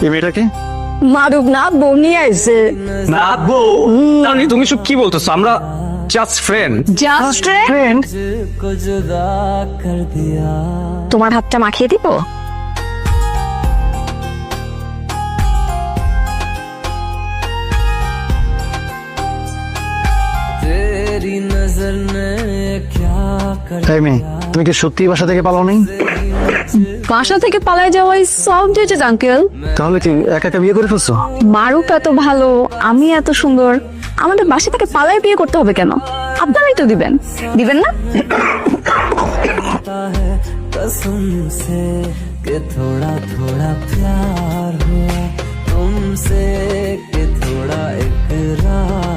এই মেয়েটাকে মারুক না, বউ নিয়ে আইছে। না বউ, তাহলে তুমি সব কি বলতেছো? আমরা জাস্ট ফ্রেন্ড। Just friend? তোমার হাতটা মাখিয়ে দিব? তাই মেয়ে, তুমি কি সত্যি বাসা থেকে পালাও নাই? বাসা থেকে পালায় যাওয়াই সব ডিটেজ আঙ্কেল। তাহলে কি একা একা বিয়ে করে ফেলছো? মারুক এত ভালো, আমি এত সুন্দর, আমাদের বাসা থেকে পালায় বিয়ে করতে হবে কেন? আপনারাই তো দিবেন, দিবেন না? कसम से कि थोड़ा थोड़ा प्यार हुआ तुमसे कि थोड़ा इकरार